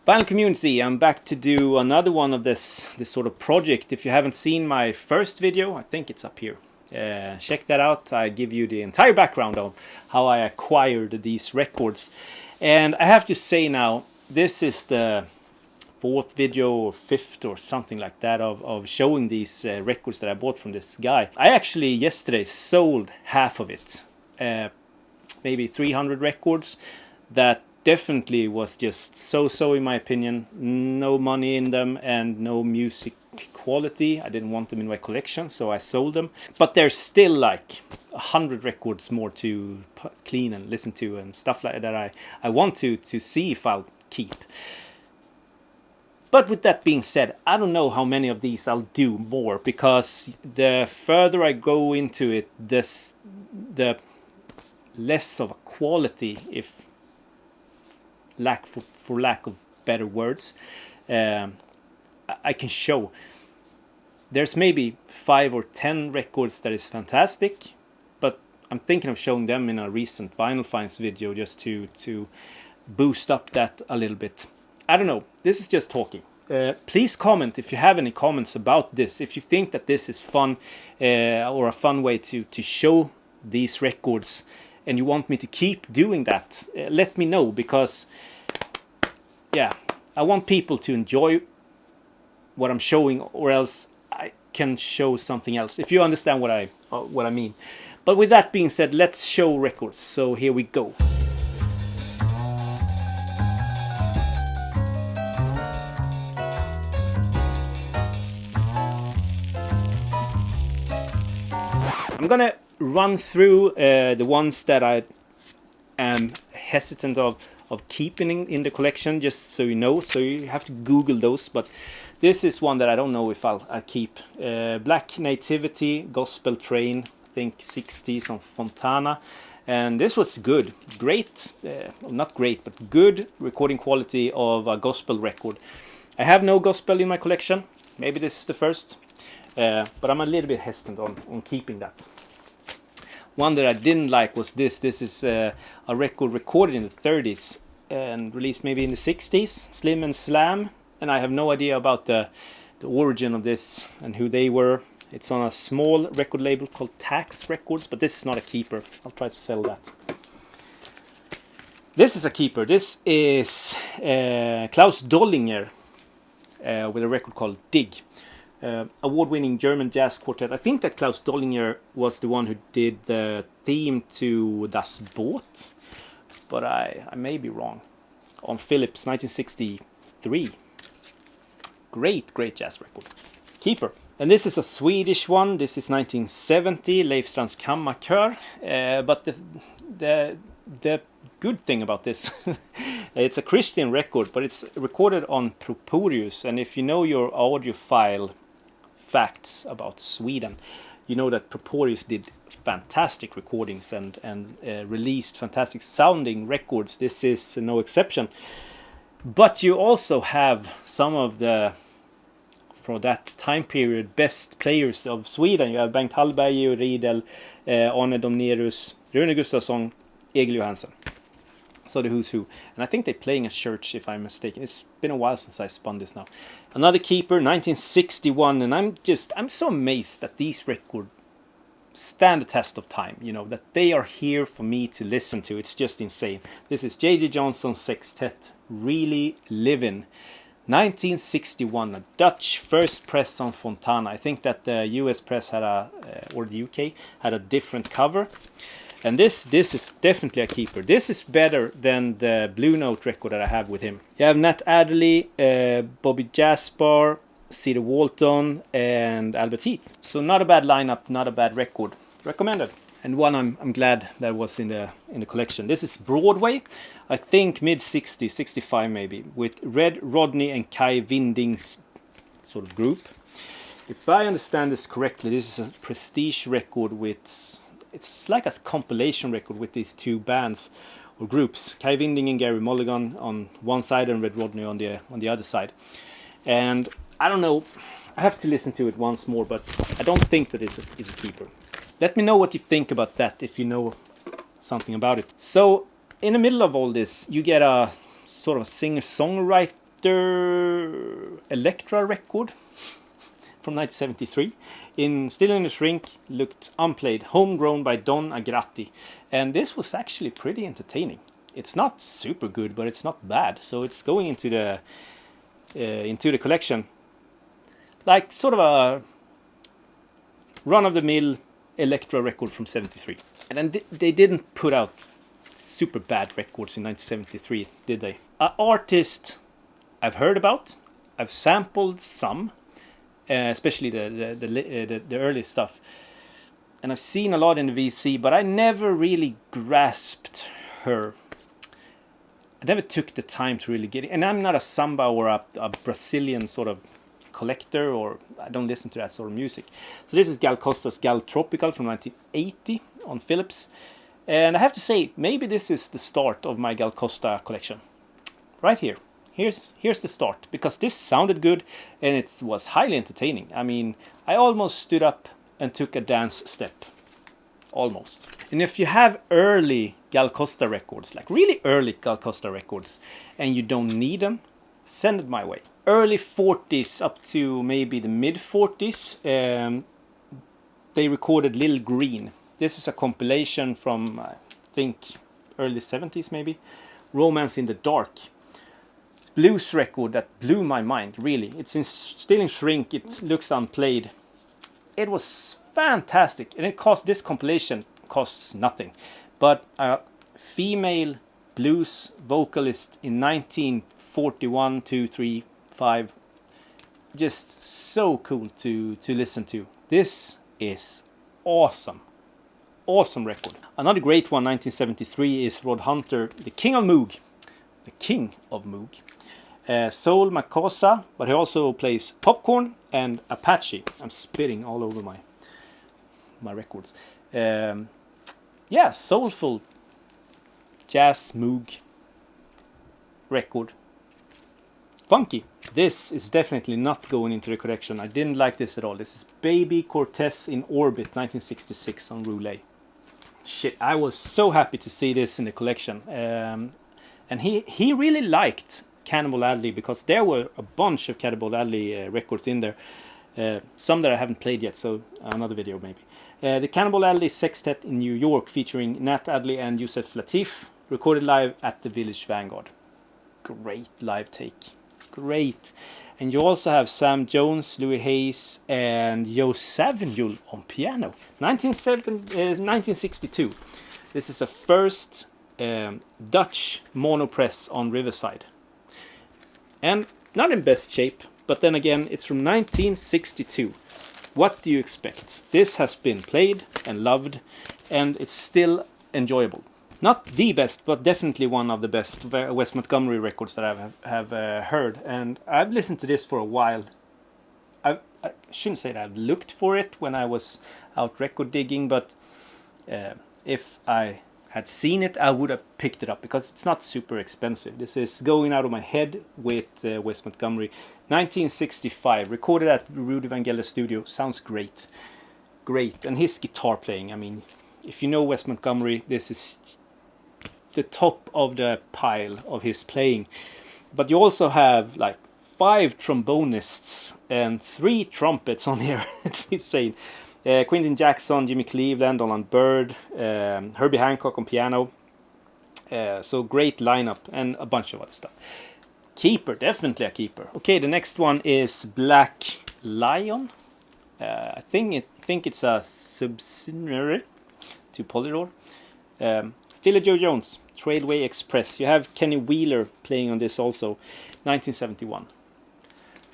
Vinyl community, I'm back to do another one of this sort of project. If you haven't seen my first video, I think it's up here. Check that out. I give you the entire background of how I acquired these records. And I have to say now, this is the fourth video or fifth or something like that of showing these records that I bought from this guy. I actually yesterday sold half of it. Maybe 300 records that definitely was just so in my opinion. No money in them and no music quality. I didn't want them in my collection, so I sold them. But there's still like 100 records more to clean and listen to and stuff like that I want to see if I'll keep. But with that being said, I don't know how many of these I'll do more, because the further I go into it, the less of a quality, if for lack of better words, I can show. There's maybe 5 or 10 records that is fantastic, but I'm thinking of showing them in a recent Vinyl Finds video just to boost up that a little bit. I don't know, this is just talking. Please comment if you have any comments about this, if you think that this is fun or a fun way to show these records, and you want me to keep doing that. Let me know, because yeah, I want people to enjoy what I'm showing, or else I can show something else, if you understand what I mean. But with that being said, let's show records. So here we go. I'm gonna run through the ones that I am hesitant of keeping in the collection, just so you know. So you have to Google those, but this is one that I don't know if I'll keep. Black Nativity, Gospel Train, I think 60s on Fontana. And this was good. Great, not great, but good recording quality of a gospel record. I have no gospel in my collection. Maybe this is the first. But I'm a little bit hesitant on keeping that. One that I didn't like was this. This is a record recorded in the 30s and released maybe in the 60s. Slim and Slam. And I have no idea about the origin of this and who they were. It's on a small record label called Tax Records, but this is not a keeper. I'll try to sell that. This is a keeper. This is Klaus Dollinger with a record called Dig. Award-winning German jazz quartet. I think that Klaus Dollinger was the one who did the theme to Das Boot, but I may be wrong. On Philips, 1963. Great jazz record. Keeper. And this is a Swedish one. This is 1970, Leif Strands Kammarkör. But the good thing about this, it's a Christian record, but it's recorded on Proporius. And if you know your audiophile facts about Sweden, you know that Proporius did fantastic recordings and released fantastic sounding records. This is no exception. But you also have some of the, for that time period, best players of Sweden. You have Bengt Hallberg, Georg Riedel, Arne Domnerus, Rune Gustafsson, Egil Johansson. So the who's who. And I think they're playing a church, if I'm mistaken. It's been a while since I spun this now. Another keeper, 1961. And I'm so amazed that these records stand the test of time. You know, that they are here for me to listen to. It's just insane. This is J.J. Johnson's Sextet, Really Livin'. 1961, a Dutch first press on Fontana. I think that the US press had or the UK, had a different cover. And this is definitely a keeper. This is better than the Blue Note record that I have with him. You have Nat Adderley, Bobby Jasper, Cedar Walton, and Albert Heath. So not a bad lineup, not a bad record. Recommended. And one I'm glad that was in the collection. This is Broadway, I think mid-60s, 65 maybe, with Red Rodney and Kai Winding's sort of group. If I understand this correctly, this is a prestige record with... It's like a compilation record with these two bands or groups. Kai Winding and Gary Mulligan on one side and Red Rodney on the other side. And I don't know, I have to listen to it once more, but I don't think that it's a keeper. Let me know what you think about that if you know something about it. So in the middle of all this, you get a sort of singer-songwriter Winter Electra record from 1973. Still in the Shrink, looked unplayed, homegrown by Don Agratti. And this was actually pretty entertaining. It's not super good, but it's not bad. So it's going into the collection. Like sort of a run-of-the-mill Electra record from 73. And then they didn't put out super bad records in 1973, did they? An artist I've heard about. I've sampled some, especially the early stuff. And I've seen a lot in the VC, but I never really grasped her. I never took the time to really get it. And I'm not a samba or a Brazilian sort of collector, or I don't listen to that sort of music. So this is Gal Costa's Gal Tropical from 1980 on Philips. And I have to say, maybe this is the start of my Gal Costa collection. Right here. Here's the start, because this sounded good and it was highly entertaining. I mean, I almost stood up and took a dance step. Almost. And if you have early Gal Costa records, like really early Gal Costa records, and you don't need them, send it my way. Early 40s up to maybe the mid 40s, they recorded Lil Green. This is a compilation from, I think, early 70s maybe. Romance in the Dark. Blues record that blew my mind, really. It's still in Shrink, it looks unplayed. It was fantastic, and this compilation costs nothing. But a female blues vocalist in 1941, 2, 3, 5, just so cool to listen to. This is awesome. Awesome record. Another great one, 1973, is Rod Hunter, the King of Moog. The King of Moog. Soul Makossa, but he also plays Popcorn and Apache. I'm spitting all over my records. Yeah, soulful jazz Moog record. Funky. This is definitely not going into the collection. I didn't like this at all. This is Baby Cortez in Orbit, 1966 on Roulette. Shit, I was so happy to see this in the collection. And he really liked Cannibal Adderley, because there were a bunch of Cannibal Adderley records in there. Some that I haven't played yet, so another video maybe. The Cannibal Adderley Sextet in New York, featuring Nat Adderley and Yusef Lateef, recorded live at the Village Vanguard. Great live take. Great. And you also have Sam Jones, Louis Hayes, and Joe Savignol on piano. 1962. This is a first Dutch monopress on Riverside. And not in best shape, but then again, it's from 1962. What do you expect? This has been played and loved, and it's still enjoyable. Not the best, but definitely one of the best Wes Montgomery records that I have heard. And I've listened to this for a while. I shouldn't say that I've looked for it when I was out record digging, but if I had seen it, I would have picked it up, because it's not super expensive. This is Going Out of My Head with Wes Montgomery, 1965, recorded at Rudy Vangelis studio. Sounds great. Great. And his guitar playing, I mean, if you know Wes Montgomery, this is the top of the pile of his playing. But you also have like 5 trombonists and 3 trumpets on here. It's insane. Quinton Jackson, Jimmy Cleveland, Donald Byrd, Herbie Hancock on piano. So great lineup, and a bunch of other stuff. Keeper, definitely a keeper. Okay, the next one is Black Lion. I think it's a subsidiary to Polydor. Philly Joe Jones, Tradeway Express. You have Kenny Wheeler playing on this also, 1971.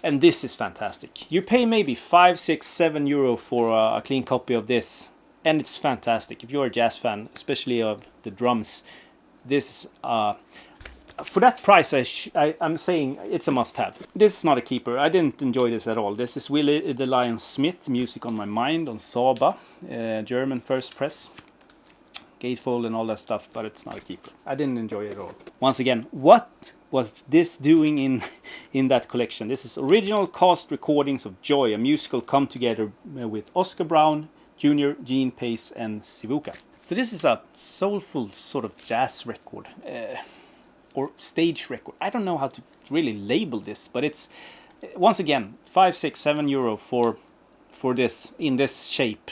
And this is fantastic. You pay maybe 5, 6, 7 euro for a clean copy of this, and it's fantastic. If you're a jazz fan, especially of the drums, this for that price, I'm saying it's a must-have. This is not a keeper. I didn't enjoy this at all. This is Willie the Lion Smith, Music on My Mind on Saba, German first press. Gatefold and all that stuff, but it's not a keeper. I didn't enjoy it at all. Once again, what was this doing in that collection? This is original cast recordings of Joy, a musical come together with Oscar Brown Jr., Gene Pace, and Sivuca. So this is a soulful sort of jazz record. or stage record. I don't know how to really label this, but it's, once again, 5, 6, 7 euro for this in this shape.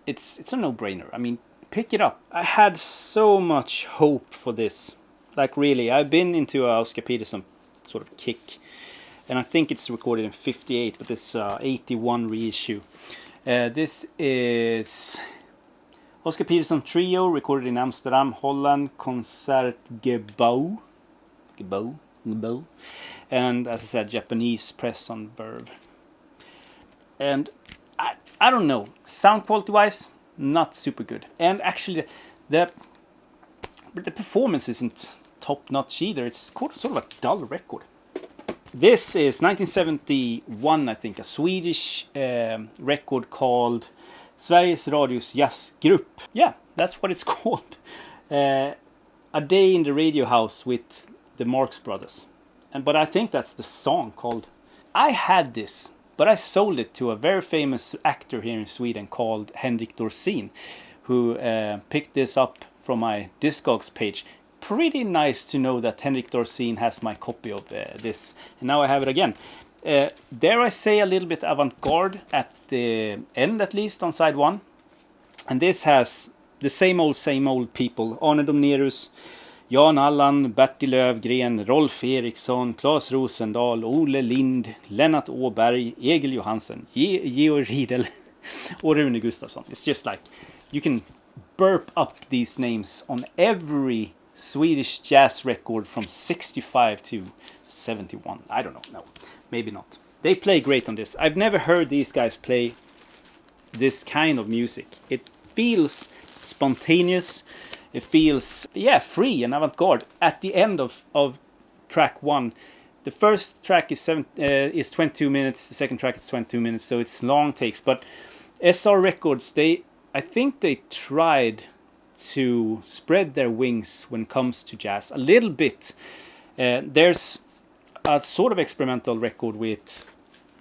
It's a no-brainer. I mean, pick it up. I had so much hope for this. Like, really, I've been into a Oscar Peterson sort of kick, and I think it's recorded in 58, but this 81 reissue. This is Oscar Peterson Trio, recorded in Amsterdam, Holland, Concertgebouw. And as I said, Japanese press on Verve. And I don't know, sound quality wise, not super good. And actually the performance isn't top notch either. It's sort of a dull record. This is 1971, I think, a Swedish record called Sveriges Radios Jazzgrupp. Yeah, that's what it's called. A Day in the Radio House with the Marx Brothers. But I think that's the song called. I had this, but I sold it to a very famous actor here in Sweden called Henrik Dorsin, who picked this up from my Discogs page. Pretty nice to know that Henrik Dorsin has my copy of this, and now I have it again. Dare I say a little bit avant-garde at the end, at least on side 1. And this has the same old people. Arne Domnerus, Jan Allan, Bertil Lövgren, Rolf Eriksson, Claes Rosendahl, Ole Lind, Lennart Åberg, Egil Johansen, Georg Riedel och Rune Gustafsson. It's just like you can burp up these names on every Swedish jazz record from 65 to 71. I don't know. No, maybe not. They play great on this. I've never heard these guys play this kind of music. It feels spontaneous. It feels, yeah, free and avant-garde. At the end of track 1, the first track is 22 minutes. The second track is 22 minutes, so it's long takes. But SR Records, I think they tried to spread their wings when it comes to jazz a little bit. There's a sort of experimental record with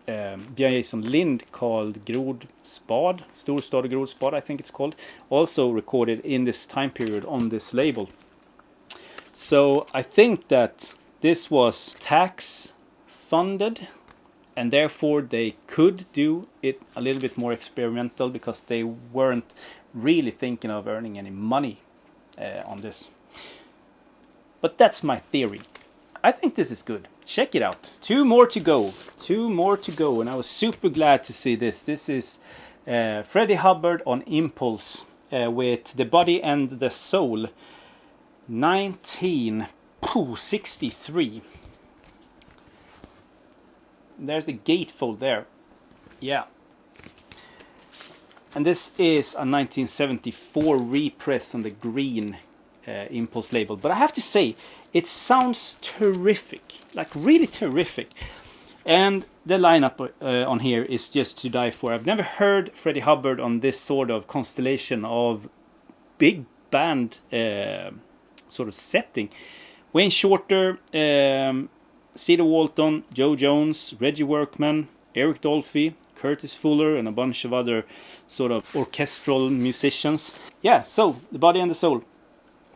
Björn Jason Lind called Grodspad, Storstad Grodspad, I think it's called, also recorded in this time period on this label. So I think that this was tax funded, and therefore they could do it a little bit more experimental because they weren't really thinking of earning any money on this. But that's my theory. I think this is good. Check it out. 2 more to go. 2 more to go, and I was super glad to see this. This is Freddie Hubbard on Impulse with The Body and the Soul, 1963. There's the gatefold there. Yeah. And this is a 1974 repress on the green Impulse label. But I have to say, it sounds terrific. Like, really terrific. And the lineup on here is just to die for. I've never heard Freddie Hubbard on this sort of constellation of big band sort of setting. Wayne Shorter, Cedar Walton, Joe Jones, Reggie Workman, Eric Dolphy, Curtis Fuller, and a bunch of other sort of orchestral musicians. Yeah, so The Body and the Soul,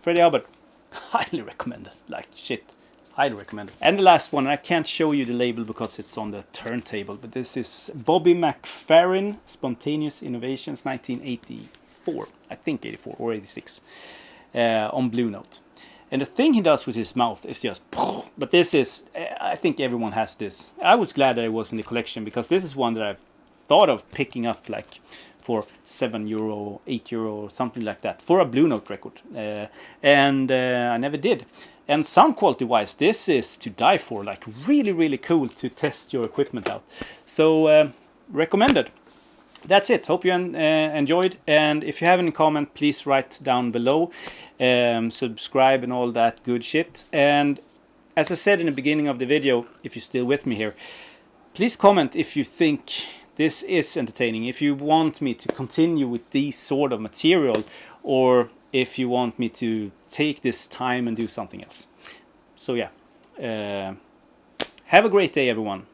Freddie Hubbard. Highly recommended. Like shit. Highly recommended. And the last one, I can't show you the label because it's on the turntable, but this is Bobby McFerrin, Spontaneous Innovations, 1984. I think 84 or 86. On Blue Note. And the thing he does with his mouth is just... But this is... I think everyone has this. I was glad that it was in the collection because this is one that I've thought of picking up like for €7, €8 or something like that for a Blue Note record. And I never did. And sound quality wise, this is to die for. Like really, really cool to test your equipment out. So recommended. That's it. Hope you enjoyed. And if you have any comment, please write down below. Subscribe and all that good shit. And as I said in the beginning of the video, if you're still with me here, please comment if you think this is entertaining. If you want me to continue with this sort of material, or if you want me to take this time and do something else. So yeah. Have a great day, everyone.